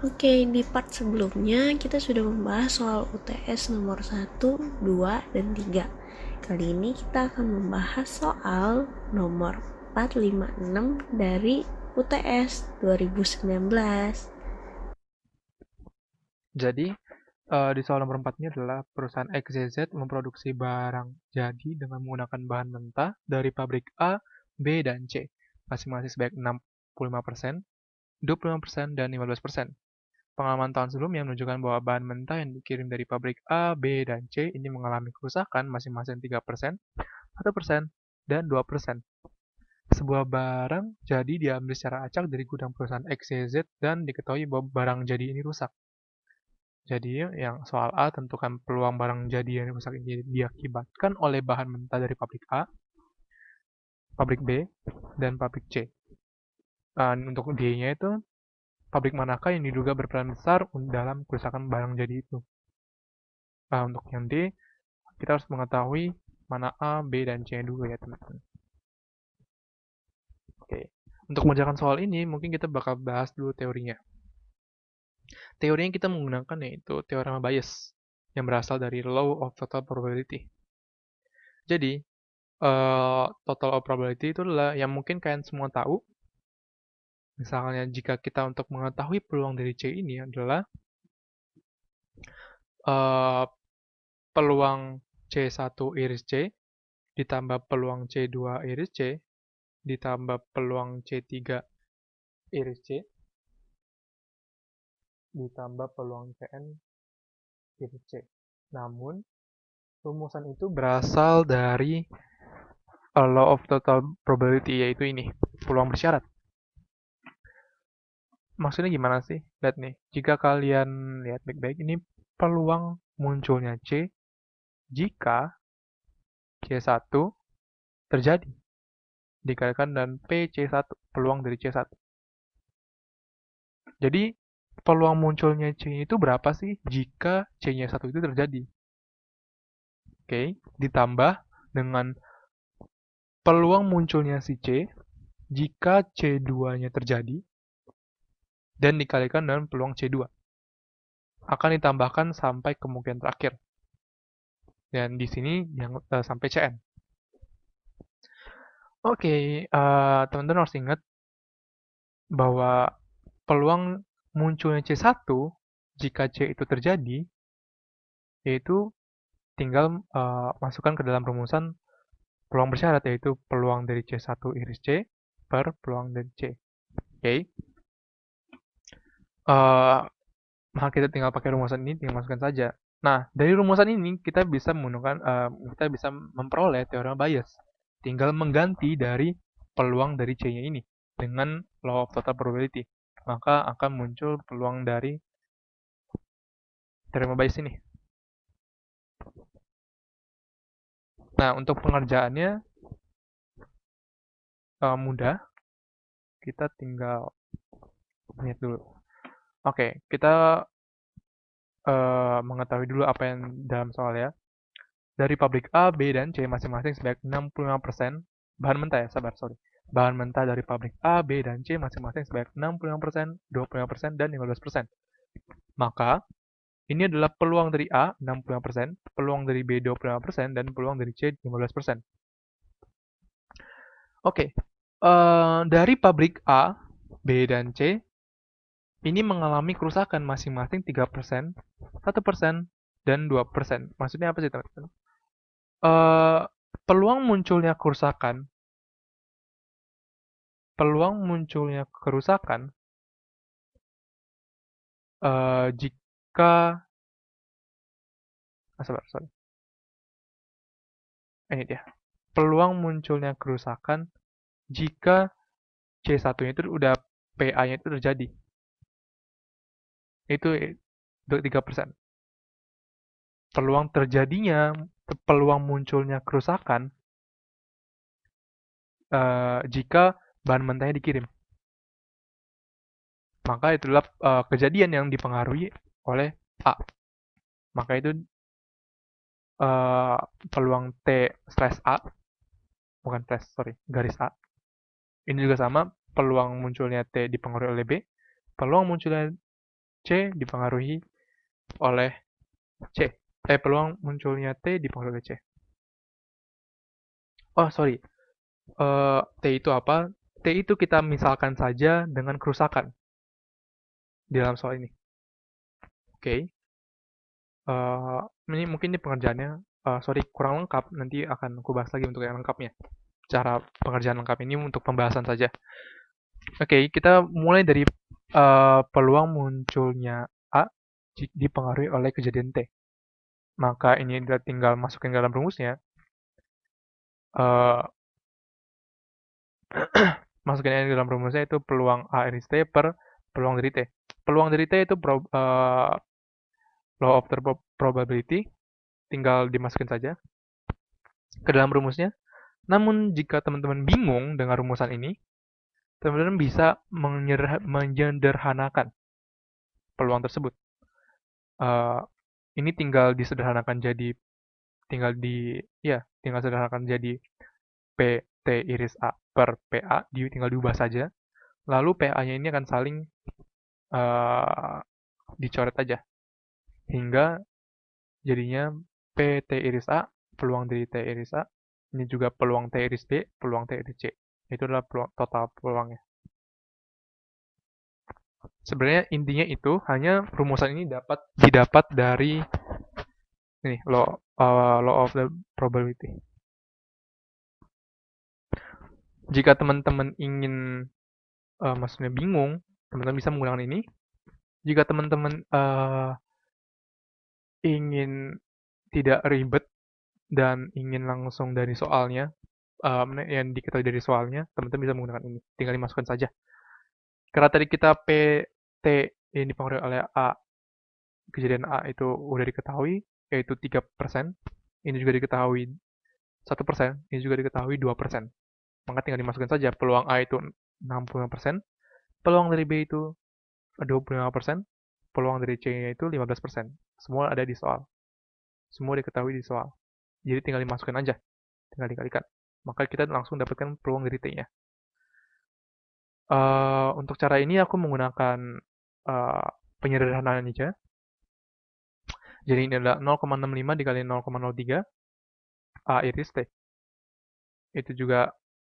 Oke, di part sebelumnya kita sudah membahas soal UTS nomor 1, 2, dan 3. Kali ini kita akan membahas soal nomor 4, 5, 6 dari UTS 2019. Jadi, di soal nomor 4 ini adalah perusahaan XYZ memproduksi barang jadi dengan menggunakan bahan mentah dari pabrik A, B, dan C, masing-masing sebanyak 65%, 25%, dan 15%. Pengalaman tahun sebelumnya menunjukkan bahwa bahan mentah yang dikirim dari pabrik A, B, dan C ini mengalami kerusakan masing-masing 3%, 1%, dan 2%. Sebuah barang jadi diambil secara acak dari gudang perusahaan XYZ dan diketahui bahwa barang jadi ini rusak. Jadi yang soal A, tentukan peluang barang jadi yang rusak ini diakibatkan oleh bahan mentah dari pabrik A, pabrik B, dan pabrik C. Untuk D-nya itu, pabrik manakah yang diduga berperan besar dalam kerusakan barang jadi itu. Untuk yang D, kita harus mengetahui mana A, B, dan C dulu ya teman-teman. Oke. Untuk mengerjakan soal ini, mungkin kita bakal bahas dulu teorinya. Teori yang kita menggunakan yaitu teorema Bayes, yang berasal dari Law of Total Probability. Jadi, total of probability itu adalah yang mungkin kalian semua tahu. Misalnya jika kita untuk mengetahui peluang dari C ini adalah uh, peluang C1 iris C ditambah peluang C2 iris C ditambah peluang C3 iris C ditambah peluang Cn iris C. Namun, rumusan itu berasal dari law of total probability, yaitu ini, peluang bersyarat. Maksudnya gimana sih? Lihat nih, jika kalian lihat baik-baik, ini peluang munculnya C jika C1 terjadi dikalikan dan PC1, peluang dari C1. Jadi, peluang munculnya C itu berapa sih jika C-nya 1 itu terjadi? Oke, ditambah dengan peluang munculnya si C jika C2-nya terjadi dan dikalikan dengan peluang C2. Akan ditambahkan sampai kemungkinan terakhir. Dan di sini yang sampai Cn. Oke, teman-teman harus ingat bahwa peluang munculnya C1 jika C itu terjadi, yaitu tinggal masukkan ke dalam rumusan peluang bersyarat, yaitu peluang dari C1 iris C per peluang dari C. Oke. Maka kita tinggal pakai rumusan ini, tinggal masukkan saja. Nah, dari rumusan ini kita bisa menggunakan, kita bisa memperoleh teorema Bayes. Tinggal mengganti dari peluang dari C-nya ini dengan law of total probability. Maka akan muncul peluang dari teorema Bayes ini. Nah, untuk pengerjaannya mudah. Kita tinggal lihat dulu. Oke, kita mengetahui dulu apa yang dalam soal ya. Dari pabrik A, B, dan C masing-masing sebanyak 65% bahan mentah ya, sorry. Bahan mentah dari pabrik A, B, dan C masing-masing sebanyak 65%, 25%, dan 15%. Maka, ini adalah peluang dari A 65%, peluang dari B 25%, dan peluang dari C 15%. Oke, dari pabrik A, B, dan C, ini mengalami kerusakan masing-masing 3%, 1%, dan 2%. Maksudnya apa sih teman-teman? Peluang munculnya kerusakan jika sorry. Ini dia. Peluang munculnya kerusakan jika C1-nya itu udah PA-nya itu terjadi. Itu 3%. Peluang munculnya kerusakan jika bahan mentahnya dikirim. Maka itulah kejadian yang dipengaruhi oleh A. Maka itu peluang T slash A, bukan slash, sorry, garis A. Ini juga sama, peluang munculnya T dipengaruhi oleh B, peluang munculnya C dipengaruhi oleh C. Peluang munculnya T dipengaruhi oleh C. Oh, sorry. T itu apa? T itu kita misalkan saja dengan kerusakan di dalam soal ini. Oke. Ini mungkin ini pengerjaannya, sorry kurang lengkap, nanti akan aku bahas lagi untuk yang lengkapnya. Cara pengerjaan lengkap ini untuk pembahasan saja. Oke, kita mulai dari peluang munculnya A dipengaruhi oleh kejadian T. Maka ini tinggal masukin ke dalam rumusnya. eh Masukin aja ke dalam rumusnya itu peluang A iris T per peluang dari T. Peluang dari T itu law of the probability, tinggal dimasukin saja ke dalam rumusnya. Namun jika teman-teman bingung dengan rumusan ini, teman-teman bisa menyederhanakan peluang tersebut. Eh, ini tinggal disederhanakan jadi tinggal sederhanakan jadi P T iris A per PA, tinggal diubah saja. Lalu PA-nya ini akan saling uh, dicoret aja hingga jadinya P T iris A, peluang dari T iris A, ini juga peluang T iris B, peluang T iris C. Itu adalah total peluangnya. Sebenarnya intinya itu hanya rumusan ini didapat dari ini law of the probability. Jika teman-teman ingin maksudnya bingung, teman-teman bisa menggunakan ini. Jika teman-teman ingin tidak ribet dan ingin langsung dari soalnya, yang diketahui dari soalnya, teman-teman bisa menggunakan ini. Tinggal dimasukkan saja. Karena tadi kita PT yang dipengaruhi oleh A, kejadian A itu udah diketahui, yaitu 3%. Ini juga diketahui 1%, ini juga diketahui 2%. Maka tinggal dimasukkan saja. Peluang A itu 65%, peluang dari B itu 25%, peluang dari C itu 15%. Semua ada di soal. Semua diketahui di soal. Jadi tinggal dimasukkan aja, tinggal dikalikan. Maka kita langsung dapatkan peluang dari T-nya. Untuk cara ini aku menggunakan penyederhanaan aja. Jadi ini adalah 0,65 dikali 0,03 A iris T. Itu juga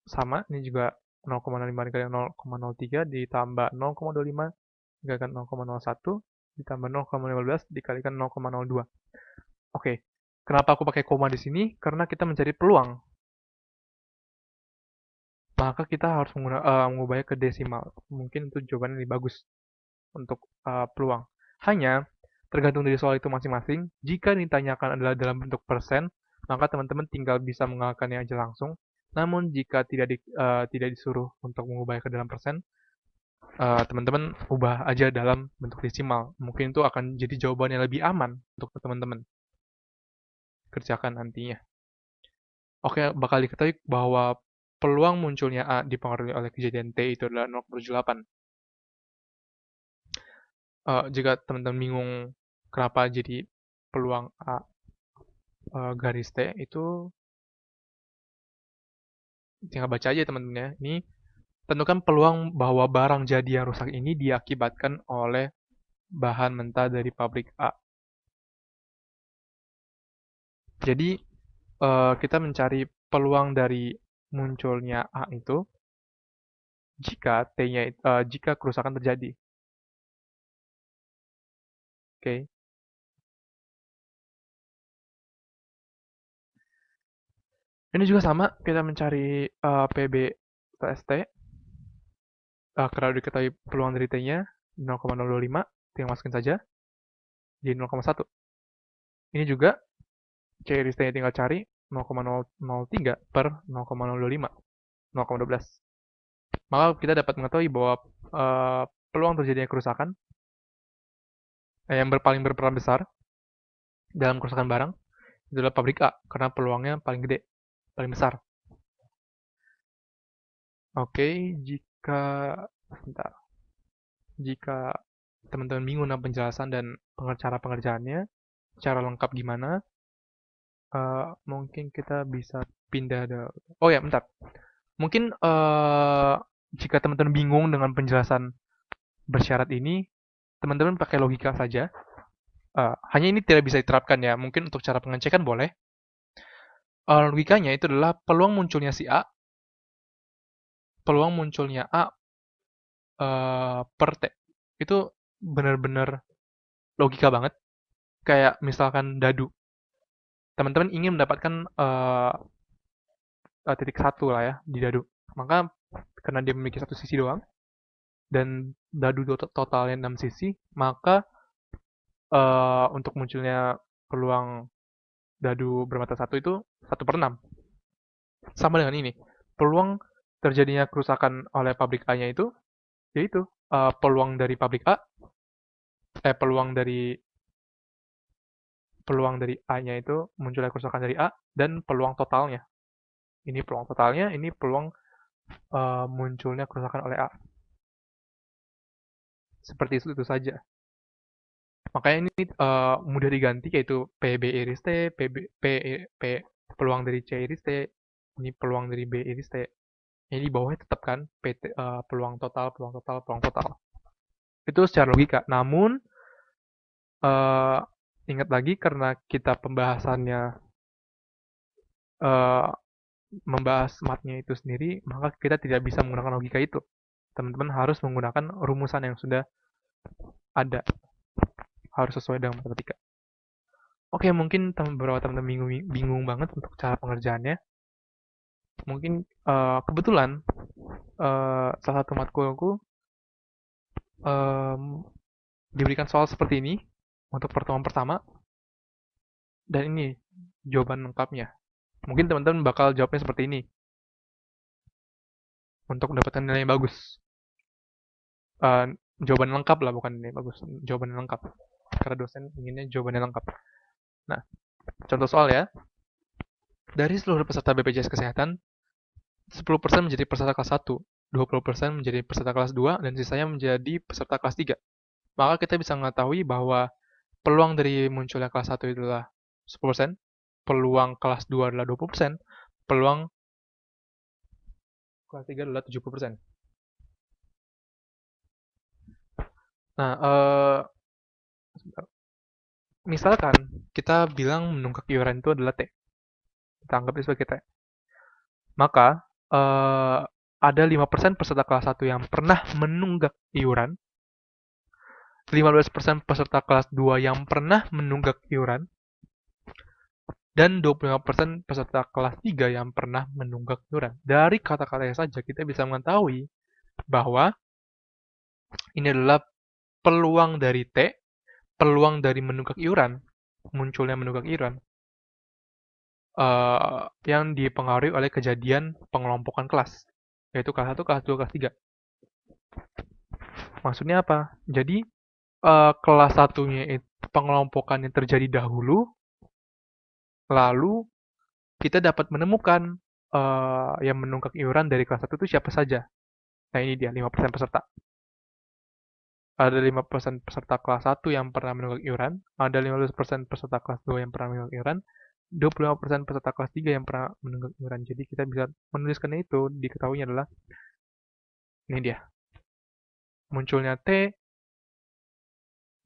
sama, ini juga 0,5 dikali 0,03 ditambah 0,25 dikalikan 0,01 ditambah 0,15 dikalikan 0,02. Oke, kenapa aku pakai koma di sini? Karena kita mencari peluang. Maka kita harus mengubahnya ke desimal. Mungkin itu jawaban yang lebih bagus untuk peluang. Hanya tergantung dari soal itu masing-masing. Jika ditanyakan adalah dalam bentuk persen, maka teman-teman tinggal bisa mengalahkannya aja langsung. Namun jika tidak disuruh untuk mengubahnya ke dalam persen, teman-teman ubah aja dalam bentuk desimal. Mungkin itu akan jadi jawaban yang lebih aman untuk teman-teman kerjakan nantinya. Oke, bakal diketahui bahwa peluang munculnya A dipengaruhi oleh kejadian T itu adalah 0,78. Jika teman-teman bingung kenapa jadi peluang A garis T, itu tinggal baca aja teman-teman ya. Ini tentukan peluang bahwa barang jadi yang rusak ini diakibatkan oleh bahan mentah dari pabrik A. Jadi kita mencari peluang dari munculnya A itu jika kerusakan terjadi. Oke. Ini juga sama, kita mencari PB TST. Karena diketahui peluang dari T-nya 0,025, tinggal masukin saja jadi 0,1. Ini juga C iris T-nya tinggal cari 0,003 per 0,025, 0,12. Maka kita dapat mengetahui bahwa peluang terjadinya kerusakan yang paling berperan besar dalam kerusakan barang itu adalah pabrik A, karena peluangnya paling gede, paling besar. Oke, jika teman-teman bingung tentang penjelasan dan cara pengerjaannya, cara lengkap gimana, mungkin kita bisa pindah oh ya, bentar. Mungkin jika teman-teman bingung dengan penjelasan bersyarat ini, teman-teman pakai logika saja. Hanya ini tidak bisa diterapkan ya, mungkin untuk cara pengecekan boleh. Logikanya itu adalah peluang munculnya A per T. Itu benar-benar logika banget. Kayak misalkan dadu. Teman-teman ingin mendapatkan titik satu lah ya di dadu. Maka karena dia memiliki satu sisi doang, dan dadu totalnya 6 sisi, maka untuk munculnya peluang dadu bermata satu itu 1/6. Sama dengan ini, peluang terjadinya kerusakan oleh pabrik A-nya itu, yaitu peluang dari pabrik A, peluang dari A-nya itu munculnya kerusakan dari A, dan peluang totalnya. Ini peluang totalnya, ini peluang munculnya kerusakan oleh A. Seperti itu saja. Makanya ini mudah diganti, yaitu PB iris T, peluang dari C iris T, ini peluang dari B iris T. Ini di bawahnya tetap kan peluang total, peluang total, peluang total. Itu secara logika. Namun ingat lagi karena kita pembahasannya membahas matnya itu sendiri, maka kita tidak bisa menggunakan logika itu. Teman-teman harus menggunakan rumusan yang sudah ada. Harus sesuai dengan matematika. Oke, mungkin beberapa teman-teman bingung banget untuk cara pengerjaannya. Mungkin kebetulan salah satu matkulku diberikan soal seperti ini untuk pertemuan pertama, dan ini jawaban lengkapnya. Mungkin teman-teman bakal jawabnya seperti ini untuk mendapatkan nilai yang bagus. Jawaban lengkap lah, bukan nilai bagus. Jawaban lengkap. Karena dosen inginnya jawabannya lengkap. Nah, contoh soal ya. Dari seluruh peserta BPJS Kesehatan, 10% menjadi peserta kelas 1, 20% menjadi peserta kelas 2, dan sisanya menjadi peserta kelas 3. Maka kita bisa mengetahui bahwa peluang dari munculnya kelas 1 itu adalah 10%, peluang kelas 2 adalah 20%, peluang kelas 3 adalah 70%. Nah, misalkan kita bilang menunggak iuran itu adalah T. Kita anggap itu sebagai T. Maka, ada 5% peserta kelas 1 yang pernah menunggak iuran, 15% peserta kelas 2 yang pernah menunggak iuran, dan 25% peserta kelas 3 yang pernah menunggak iuran. Dari kata-katanya saja kita bisa mengetahui bahwa ini adalah peluang dari T, peluang dari menunggak iuran, munculnya menunggak iuran, yang dipengaruhi oleh kejadian pengelompokan kelas, yaitu kelas 1, kelas 2, kelas 3. Maksudnya apa? Jadi, kelas satunya itu pengelompokan yang terjadi dahulu, lalu kita dapat menemukan yang menunggak iuran dari kelas 1 itu siapa saja. Nah ini dia, 5% peserta. Ada 5% peserta kelas 1 yang pernah menunggak iuran, ada 15% peserta kelas 2 yang pernah menunggak iuran, 25% peserta kelas 3 yang pernah menunggak iuran. Jadi kita bisa menuliskannya itu, diketahuinya adalah, ini dia, munculnya T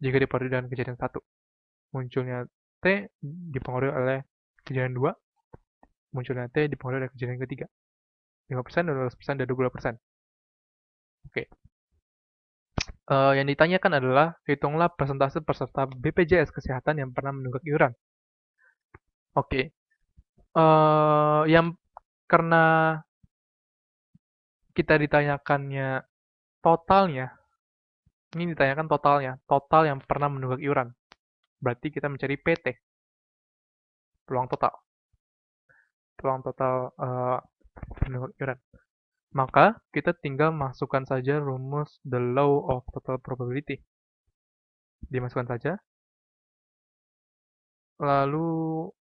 jika dipengaruhi dengan kejadian 1. Munculnya T dipengaruhi oleh kejadian 2, munculnya T dipengaruhi oleh kejadian ketiga. 5%, 12%, dan 20%. Oke. Yang ditanyakan adalah, hitunglah persentase peserta BPJS Kesehatan yang pernah menunggak iuran. Oke. Yang karena kita ditanyakannya totalnya, ini ditanyakan totalnya, total yang pernah menunggak iuran. Berarti kita mencari PT, peluang total. Peluang total menunggak iuran. Maka kita tinggal masukkan saja rumus the law of total probability. Dimasukkan saja. Lalu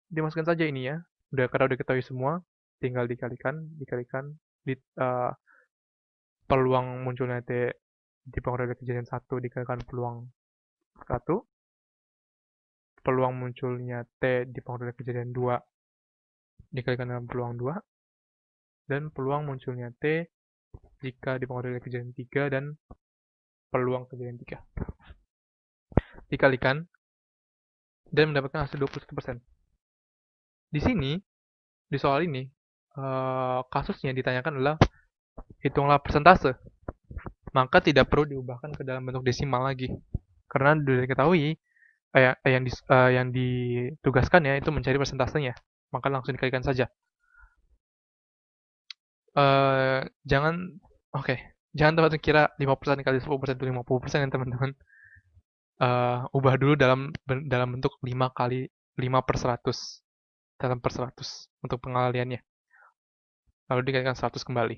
dimasukkan saja ini ya. Karena udah ketahui semua, tinggal dikalikan di peluang munculnya T dipengaruhi oleh kejadian 1 dikalikan peluang 1, peluang munculnya T dipengaruhi oleh kejadian 2 dikalikan dengan peluang 2, dan peluang munculnya T jika dipengaruhi oleh kejadian 3 dan peluang kejadian 3. dikalikan dan mendapatkan hasil 21%. Di sini, di soal ini, kasusnya ditanyakan adalah hitunglah persentase. Maka tidak perlu diubahkan ke dalam bentuk desimal lagi. Karena sudah diketahui yang ditugaskan ya itu mencari persentasenya. Maka langsung dikalikan saja. Jangan oke, jangan teman-teman kira 5% kali 10% itu 50% ya teman-teman. Ubah dulu dalam bentuk 5 kali 5 per 100 dalam per 100 untuk pengaliannya. Lalu dikalikan 100 kembali.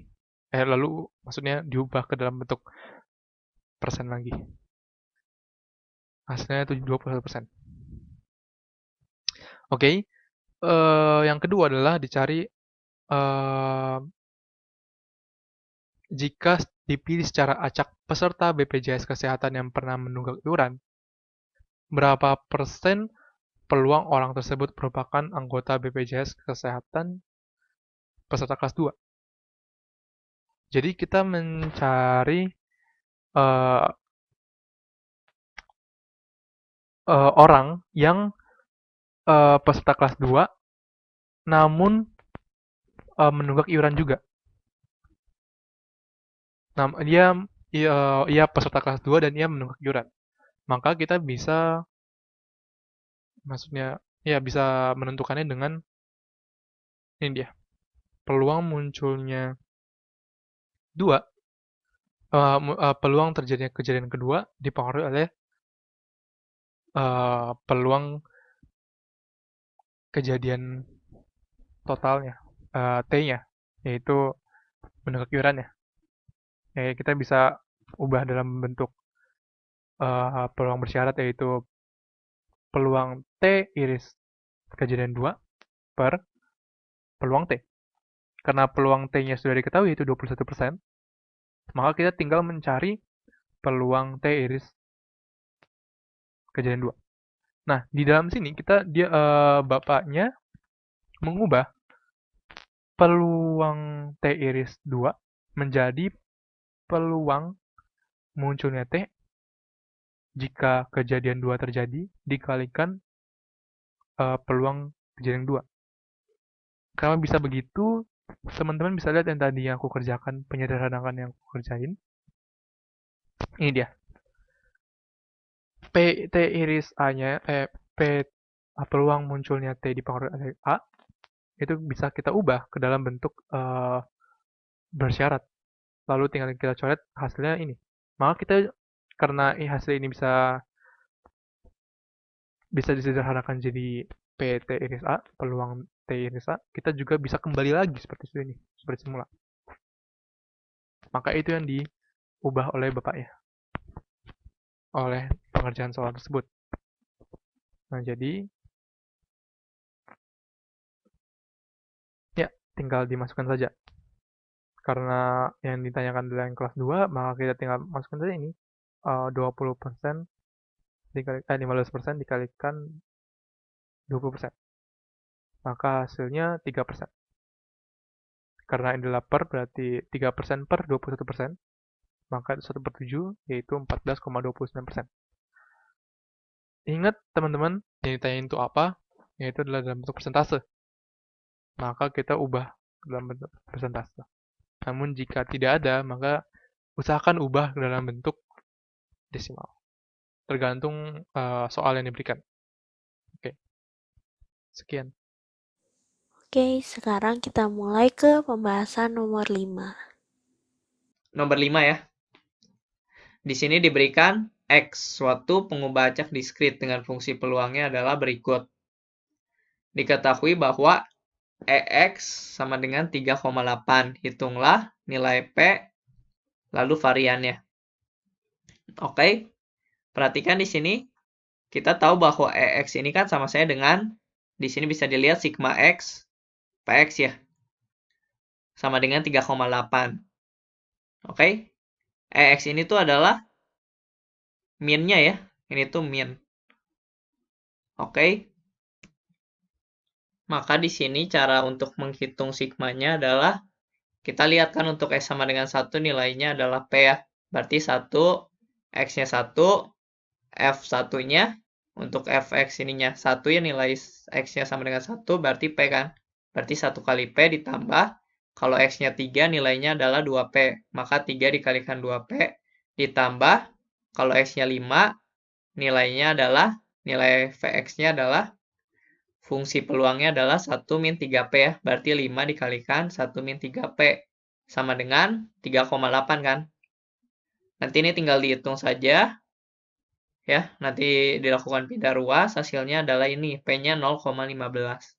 Lalu maksudnya diubah ke dalam bentuk persen lagi. Hasilnya itu 21%. Oke. Yang kedua adalah dicari jika dipilih secara acak peserta BPJS Kesehatan yang pernah menunggak iuran, berapa persen peluang orang tersebut merupakan anggota BPJS Kesehatan peserta kelas 2. Jadi kita mencari orang yang peserta kelas 2 namun menunggak iuran juga. Nah, ia peserta kelas 2 dan ia menunggak iuran. Maka kita bisa bisa menentukannya dengan ini dia. Peluang munculnya peluang terjadinya kejadian kedua dipengaruhi oleh peluang kejadian totalnya, T-nya, yaitu menunggak iurannya. Kita bisa ubah dalam bentuk peluang bersyarat, yaitu peluang T iris kejadian 2 per peluang T. Karena peluang T-nya sudah diketahui, yaitu 21%, maka kita tinggal mencari peluang T iris kejadian 2. Nah, di dalam sini bapaknya mengubah peluang T iris 2 menjadi peluang munculnya T jika kejadian 2 terjadi dikalikan peluang kejadian 2. Kalau bisa begitu, teman-teman bisa lihat yang tadi yang aku kerjakan, penyederhanakan yang aku kerjain. Ini dia. T iris A-nya, peluang munculnya T dipengaruhi oleh A, itu bisa kita ubah ke dalam bentuk bersyarat. Lalu tinggal kita coret hasilnya ini. Maka kita, karena hasil ini bisa disederhanakan jadi PT iris A, peluang T iris A, kita juga bisa kembali lagi seperti ini, seperti semula. Maka itu yang diubah oleh bapaknya, oleh pengerjaan soal tersebut. Nah, jadi ya tinggal dimasukkan saja. Karena yang ditanyakan adalah yang kelas 2, maka kita tinggal masukkan saja ini 20% dikali 15% dikalikan 20%. Maka hasilnya 3%. Karena ini adalah per, berarti 3% per 21%, maka 1/7, yaitu 14,29%. Ingat teman-teman, yang ditanyain itu apa? Yaitu adalah dalam bentuk persentase. Maka kita ubah dalam bentuk persentase. Namun jika tidak ada, maka usahakan ubah dalam bentuk desimal. Tergantung soal yang diberikan. Oke. Sekian. Oke, sekarang kita mulai ke pembahasan nomor 5. Nomor 5 ya. Di sini diberikan X, suatu pengubah acak diskrit dengan fungsi peluangnya adalah berikut. Diketahui bahwa EX sama dengan 3,8. Hitunglah nilai P, lalu variannya. Oke, perhatikan di sini. Kita tahu bahwa EX ini kan sama saya dengan, di sini bisa dilihat sigma X, PX ya. Sama dengan 3,8. Oke, EX ini tuh adalah min-nya ya. Ini tuh min. Oke. Maka di sini cara untuk menghitung sigmanya adalah kita lihat kan untuk X sama dengan 1 nilainya adalah P ya. Berarti 1, X-nya 1, F1-nya, untuk Fx ininya 1 ya, nilai X-nya sama dengan 1, berarti P kan. Berarti 1 kali P ditambah, kalau X-nya 3, nilainya adalah 2P. Maka 3 dikalikan 2P, ditambah, kalau X-nya 5, nilainya adalah, nilai Vx-nya adalah, fungsi peluangnya adalah 1 min 3P ya. Berarti 5 dikalikan 1 min 3P. Sama dengan 3,8 kan. Nanti ini tinggal dihitung saja. Ya, nanti dilakukan pindah ruas, hasilnya adalah ini, P-nya 0,15.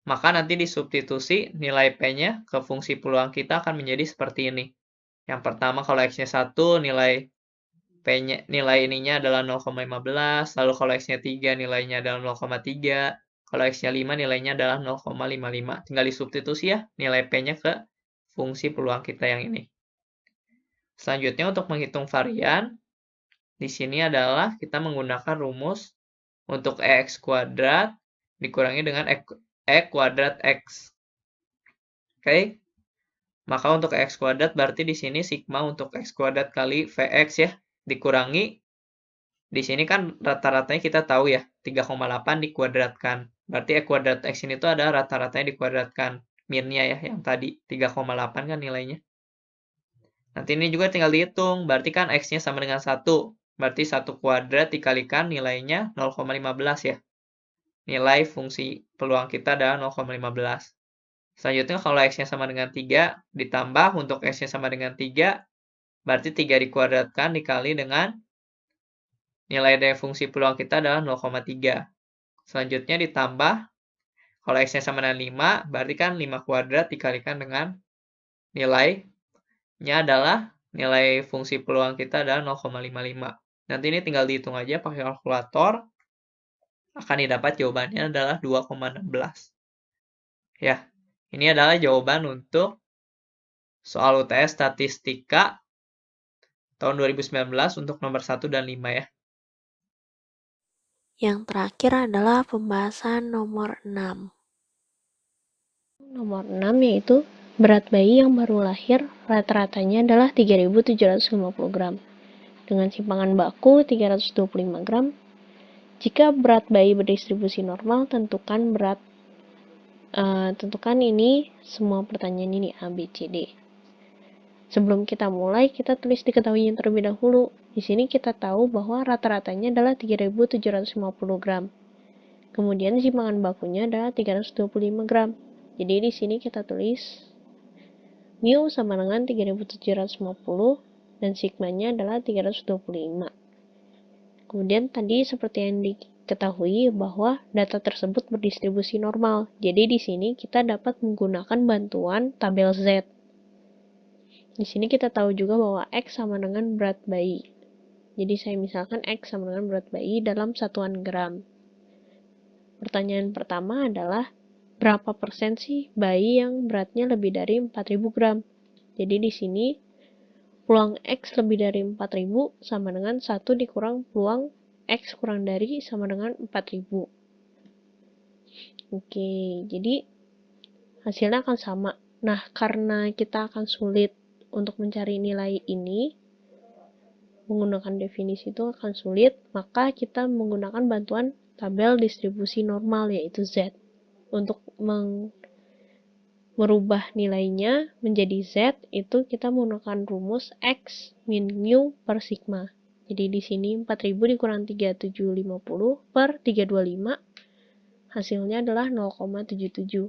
Maka nanti disubstitusi nilai P-nya ke fungsi peluang kita akan menjadi seperti ini. Yang pertama kalau X-nya 1, nilai P-nya, nilai ininya adalah 0,15, lalu kalau X-nya 3, nilainya adalah 0,3, kalau X-nya 5, nilainya adalah 0,55. Tinggal disubstitusi ya, nilai P-nya ke fungsi peluang kita yang ini. Selanjutnya untuk menghitung varian, di sini adalah kita menggunakan rumus untuk EX kuadrat dikurangi dengan E kuadrat X. Oke. Maka untuk X kuadrat berarti di sini sigma untuk X kuadrat kali Vx ya. Dikurangi. Di sini kan rata-ratanya kita tahu ya. 3,8 dikuadratkan. Berarti E kuadrat X ini tuh ada rata-ratanya dikuadratkan. Minnya ya yang tadi. 3,8 kan nilainya. Nanti ini juga tinggal dihitung. Berarti kan X-nya sama dengan 1. Berarti 1 kuadrat dikalikan nilainya 0,15 ya. Nilai fungsi peluang kita adalah 0,15. Selanjutnya kalau X-nya sama dengan 3, ditambah untuk X-nya sama dengan 3, berarti 3 dikuadratkan dikali dengan nilai dari fungsi peluang kita adalah 0,3. Selanjutnya ditambah, kalau X-nya sama dengan 5, berarti kan 5 kuadrat dikalikan dengan nilainya adalah, nilai fungsi peluang kita adalah 0,55. Nanti ini tinggal dihitung aja pakai kalkulator, akan didapat jawabannya adalah 2,16. Ya, ini adalah jawaban untuk soal UTS Statistika tahun 2019 untuk nomor 1 dan 5 ya. Yang terakhir adalah pembahasan nomor 6. Nomor 6 yaitu berat bayi yang baru lahir rata-ratanya adalah 3.750 gram. Dengan simpangan baku 325 gram. Jika berat bayi berdistribusi normal, tentukan ini semua pertanyaan ini A, B, C, D. Sebelum kita mulai, kita tulis diketahuinya terlebih dahulu. Di sini kita tahu bahwa rata-ratanya adalah 3.750 gram. Kemudian simpangan bakunya adalah 325 gram. Jadi di sini kita tulis mu sama dengan 3.750 dan sigmanya adalah 325. Kemudian tadi seperti yang diketahui bahwa data tersebut berdistribusi normal. Jadi di sini kita dapat menggunakan bantuan tabel Z. Di sini kita tahu juga bahwa X sama dengan berat bayi. Jadi saya misalkan X sama dengan berat bayi dalam satuan gram. Pertanyaan pertama adalah berapa persen sih bayi yang beratnya lebih dari 4.000 gram? Jadi di sini peluang X lebih dari 4.000 sama dengan 1 dikurang peluang X kurang dari sama dengan 4.000. Oke, jadi hasilnya akan sama. Nah, karena kita akan sulit untuk mencari nilai ini, menggunakan definisi itu akan sulit, maka kita menggunakan bantuan tabel distribusi normal yaitu Z. Untuk merubah nilainya menjadi Z, itu kita menggunakan rumus X min mu per sigma. Jadi di sini 4.000 dikurang 3.750 per 325, hasilnya adalah 0,77.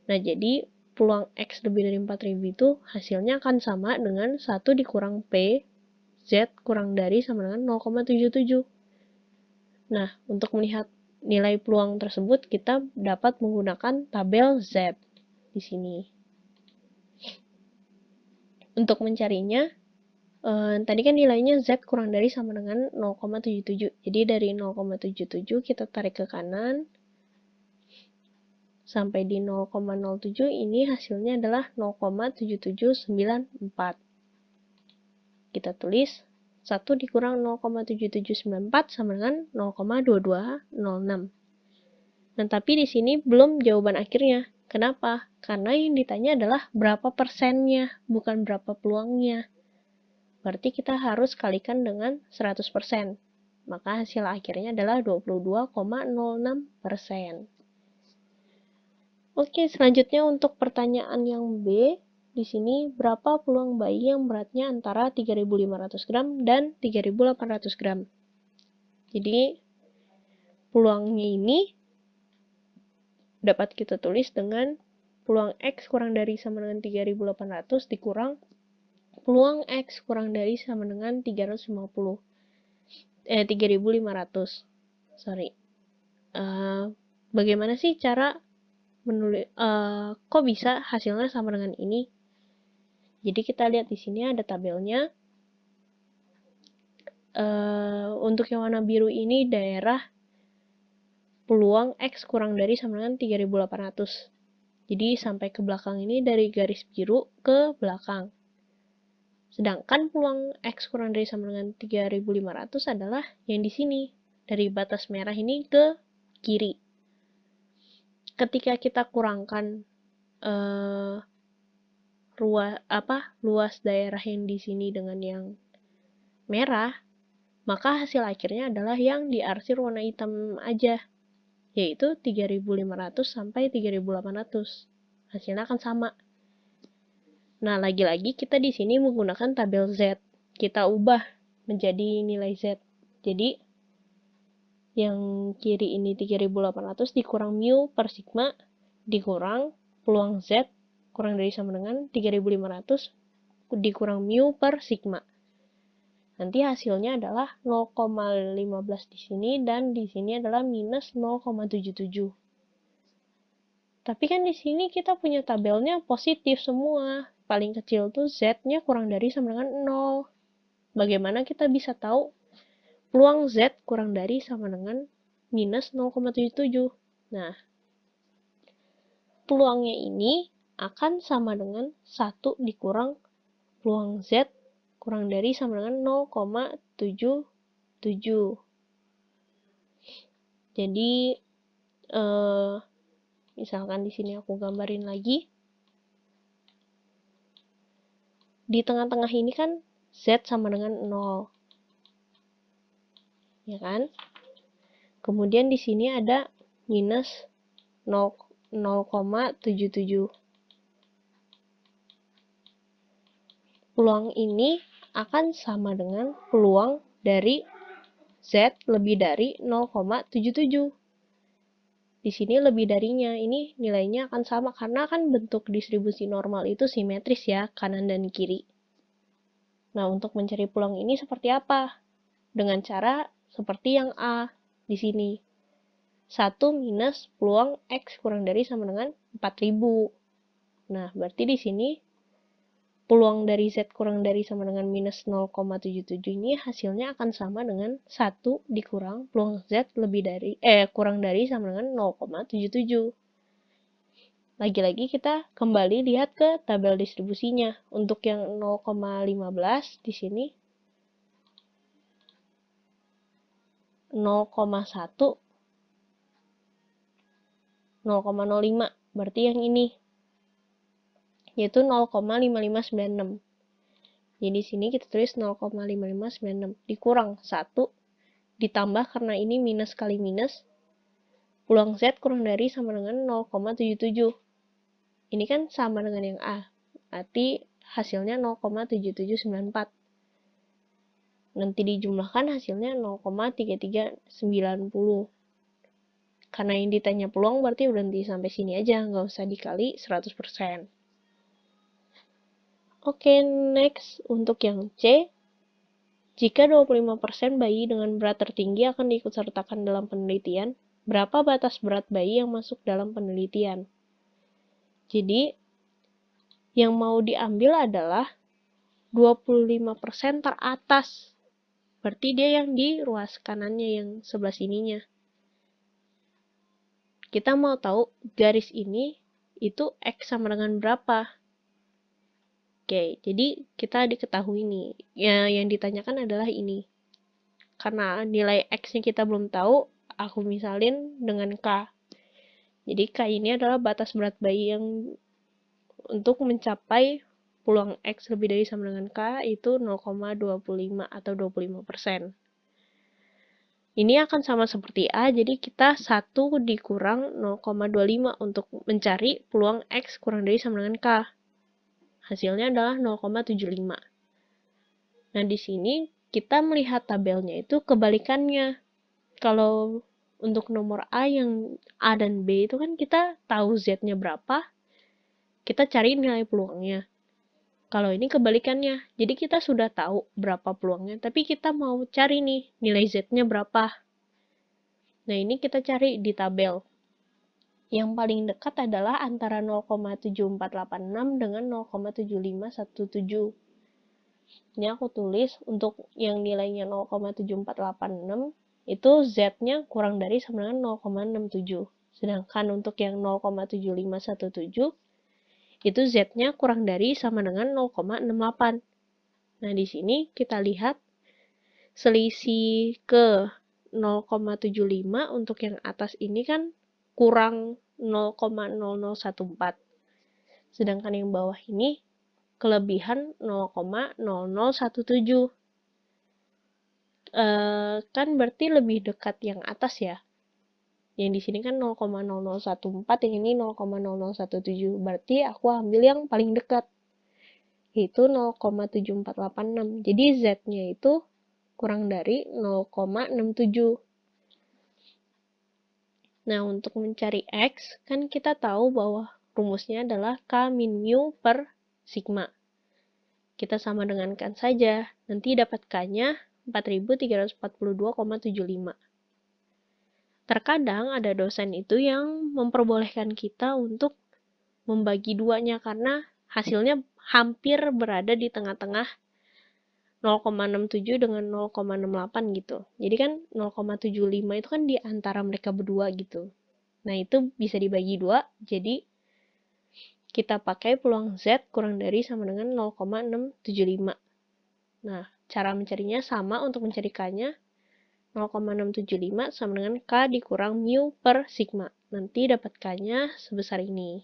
Nah, jadi peluang X lebih dari 4.000 itu hasilnya akan sama dengan 1 dikurang P, Z kurang dari sama dengan 0,77. Nah, untuk melihat nilai peluang tersebut, kita dapat menggunakan tabel Z di sini. Untuk mencarinya, tadi kan nilainya Z kurang dari sama dengan 0,77. Jadi dari 0,77 kita tarik ke kanan sampai di 0,07, ini hasilnya adalah 0,7794. Kita tulis 1 dikurang 0,7794 sama dengan 0,2206. Nah, tapi di sini belum jawaban akhirnya. Kenapa? Karena yang ditanya adalah berapa persennya, bukan berapa peluangnya. Berarti kita harus kalikan dengan 100%. Maka hasil akhirnya adalah 22,06%. Oke, selanjutnya untuk pertanyaan yang B, di sini berapa peluang bayi yang beratnya antara 3.500 gram dan 3.800 gram. Jadi, peluangnya ini dapat kita tulis dengan peluang X kurang dari sama dengan 3.800 dikurang peluang X kurang dari sama dengan 3.500. Sorry. Bagaimana sih cara menulis, kok bisa hasilnya sama dengan ini? Jadi kita lihat di sini ada tabelnya. Untuk yang warna biru ini daerah peluang X kurang dari sama dengan 3.800. Jadi sampai ke belakang ini dari garis biru ke belakang. Sedangkan peluang X kurang dari sama dengan 3.500 adalah yang di sini. Dari batas merah ini ke kiri. Ketika kita kurangkan luas daerah yang di sini dengan yang merah, maka hasil akhirnya adalah yang diarsir warna hitam aja, yaitu 3.500 sampai 3.800. Hasilnya akan sama. Nah, lagi-lagi kita di sini menggunakan tabel Z. Kita ubah menjadi nilai Z. Jadi, yang kiri ini 3.800 dikurang mu per sigma, dikurang peluang Z kurang dari sama dengan 3.500 dikurang mu per sigma. Nanti hasilnya adalah 0,15 di sini dan di sini adalah minus 0,77. Tapi kan di sini kita punya tabelnya positif semua. Paling kecil tuh Z-nya kurang dari sama dengan 0. Bagaimana kita bisa tahu peluang Z kurang dari sama dengan minus 0,77? Nah, peluangnya ini akan sama dengan 1 dikurang peluang Z kurang dari sama dengan 0,77. Jadi, misalkan di sini aku gambarin lagi. Di tengah-tengah ini kan Z sama dengan 0. Ya kan? Kemudian di sini ada minus 0,77. Peluang ini akan sama dengan peluang dari Z lebih dari 0,77. Di sini lebih darinya, ini nilainya akan sama karena kan bentuk distribusi normal itu simetris ya, kanan dan kiri. Nah, untuk mencari peluang ini seperti apa? Dengan cara seperti yang A di sini. 1 minus peluang X kurang dari sama dengan 4.000. Nah, berarti di sini peluang dari Z kurang dari sama dengan minus 0,77 ini hasilnya akan sama dengan 1 dikurang peluang Z kurang dari sama dengan 0,77. Lagi-lagi kita kembali lihat ke tabel distribusinya. Untuk yang 0,15 di sini 0,1 0,05 berarti yang ini yaitu 0,5596. Jadi di sini kita tulis 0,5596 dikurang 1 ditambah karena ini minus kali minus peluang Z kurang dari sama dengan 0,77. Ini kan sama dengan yang A. Berarti hasilnya 0,7794. Nanti dijumlahkan hasilnya 0,3390. Karena yang ditanya peluang berarti berhenti sampai sini aja, nggak usah dikali 100%. Oke, next untuk yang C. Jika 25% bayi dengan berat tertinggi akan diikutsertakan dalam penelitian, berapa batas berat bayi yang masuk dalam penelitian? Jadi, yang mau diambil adalah 25% teratas. Berarti dia yang di ruas kanannya, yang sebelah sininya. Kita mau tahu garis ini itu X sama dengan berapa? Oke, jadi kita diketahui nih. Ya, yang ditanyakan adalah ini. Karena nilai X-nya kita belum tahu, aku misalin dengan K. Jadi K ini adalah batas berat bayi yang untuk mencapai peluang X lebih dari sama dengan K itu 0,25 atau 25%. Ini akan sama seperti A, jadi kita 1 dikurang 0,25 untuk mencari peluang X kurang dari sama dengan K. Hasilnya adalah 0,75. Nah, di sini kita melihat tabelnya itu kebalikannya. Kalau untuk nomor A yang A dan B itu kan kita tahu Z-nya berapa, kita cari nilai peluangnya. Kalau ini kebalikannya, jadi kita sudah tahu berapa peluangnya, tapi kita mau cari nih nilai Z-nya berapa. Nah, ini kita cari di tabel. Yang paling dekat adalah antara 0,7486 dengan 0,7517. Ini aku tulis untuk yang nilainya 0,7486 itu Z-nya kurang dari sama dengan 0,67. Sedangkan untuk yang 0,7517 itu Z-nya kurang dari sama dengan 0,68. Nah, di sini kita lihat selisih ke 0,75 untuk yang atas ini kan kurang 0,0014. Sedangkan yang bawah ini kelebihan 0,0017. Kan berarti lebih dekat yang atas ya. Yang di sini kan 0,0014, yang ini 0,0017. Berarti aku ambil yang paling dekat, yaitu 0,7486. Jadi Z-nya itu kurang dari 0,67. Nah, untuk mencari X, kan kita tahu bahwa rumusnya adalah K min mu per sigma. Kita sama dengankan saja, nanti dapat K-nya 4342,75. Terkadang ada dosen itu yang memperbolehkan kita untuk membagi duanya karena hasilnya hampir berada di tengah-tengah 0,67 dengan 0,68 gitu. Jadi kan 0,75 itu kan di antara mereka berdua gitu. Nah, itu bisa dibagi dua, jadi kita pakai peluang Z kurang dari sama dengan 0,675. Nah, cara mencarinya sama. Untuk mencari K-nya 0,675 sama dengan K dikurang mu per sigma. Nanti dapat K-nya sebesar ini.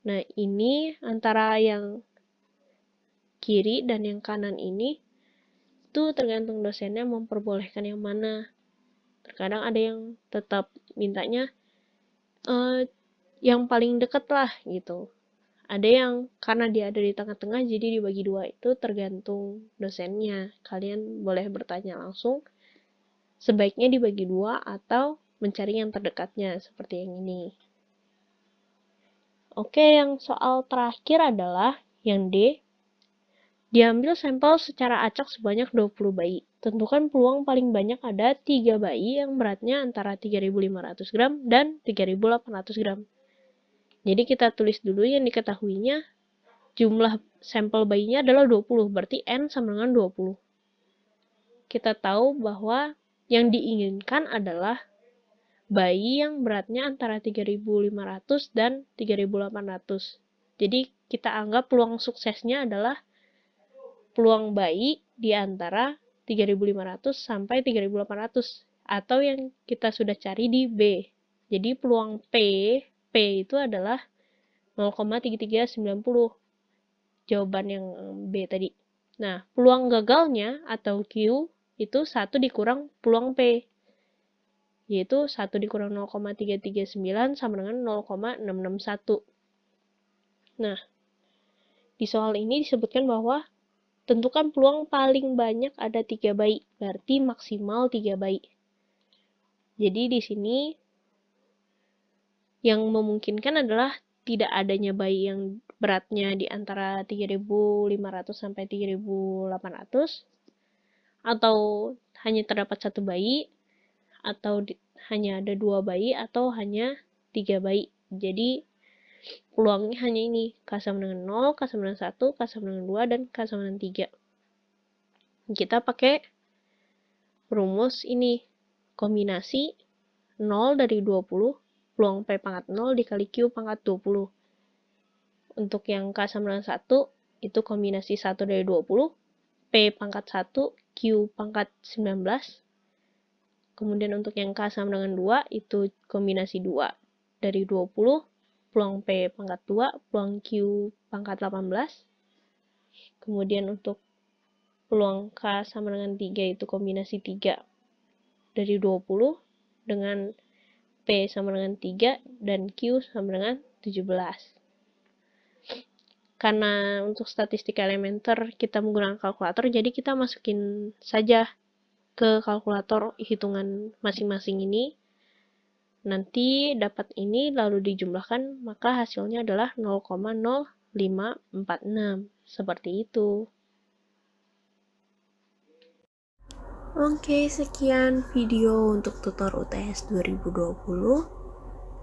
Nah, ini antara yang kiri dan yang kanan ini itu tergantung dosennya memperbolehkan yang mana. Terkadang ada yang tetap mintanya yang paling dekat lah gitu. Ada yang karena dia ada di tengah-tengah jadi dibagi dua, itu tergantung dosennya. Kalian boleh bertanya langsung, sebaiknya dibagi dua atau mencari yang terdekatnya seperti yang ini. Oke, yang soal terakhir adalah yang D. Diambil sampel secara acak sebanyak 20 bayi. Tentukan peluang paling banyak ada 3 bayi yang beratnya antara 3.500 gram dan 3.800 gram. Jadi kita tulis dulu yang diketahuinya. Jumlah sampel bayinya adalah 20, berarti N sama dengan 20. Kita tahu bahwa yang diinginkan adalah bayi yang beratnya antara 3.500 dan 3.800. Jadi kita anggap peluang suksesnya adalah peluang bayi di antara 3.500 sampai 3.800. Atau yang kita sudah cari di B. Jadi peluang P itu adalah 0,3390. Jawaban yang B tadi. Nah, peluang gagalnya atau Q itu 1 dikurang peluang P, yaitu 1 dikurang 0,339 sama dengan 0,661. Nah, di soal ini disebutkan bahwa tentukan peluang paling banyak ada 3 bayi, berarti maksimal 3 bayi. Jadi di sini yang memungkinkan adalah tidak adanya bayi yang beratnya di antara 3.500 sampai 3.800, atau hanya terdapat 1 bayi, atau hanya ada 2 bayi, atau hanya 3 bayi. Jadi peluangnya hanya ini, K sama dengan 0, K sama dengan 1, K sama dengan 2, dan K sama dengan 3. Kita pakai rumus ini, kombinasi 0 dari 20, peluang P pangkat 0 dikali Q pangkat 20. Untuk yang K sama dengan 1, itu kombinasi 1 dari 20, P pangkat 1, Q pangkat 19. Kemudian untuk yang K sama dengan 2, itu kombinasi 2 dari 20, peluang P pangkat 2, peluang Q pangkat 18. Kemudian untuk peluang K sama dengan 3, itu kombinasi 3 dari 20 dengan P sama dengan 3 dan Q sama dengan 17. Karena untuk statistik elementer kita menggunakan kalkulator, jadi kita masukin saja ke kalkulator hitungan masing-masing ini. Nanti dapat ini lalu dijumlahkan, maka hasilnya adalah 0,0546. Seperti itu. Oke, sekian video untuk tutor UTS 2020.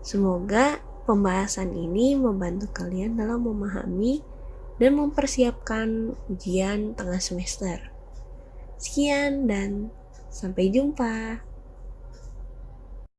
Semoga pembahasan ini membantu kalian dalam memahami dan mempersiapkan ujian tengah semester. Sekian dan sampai jumpa.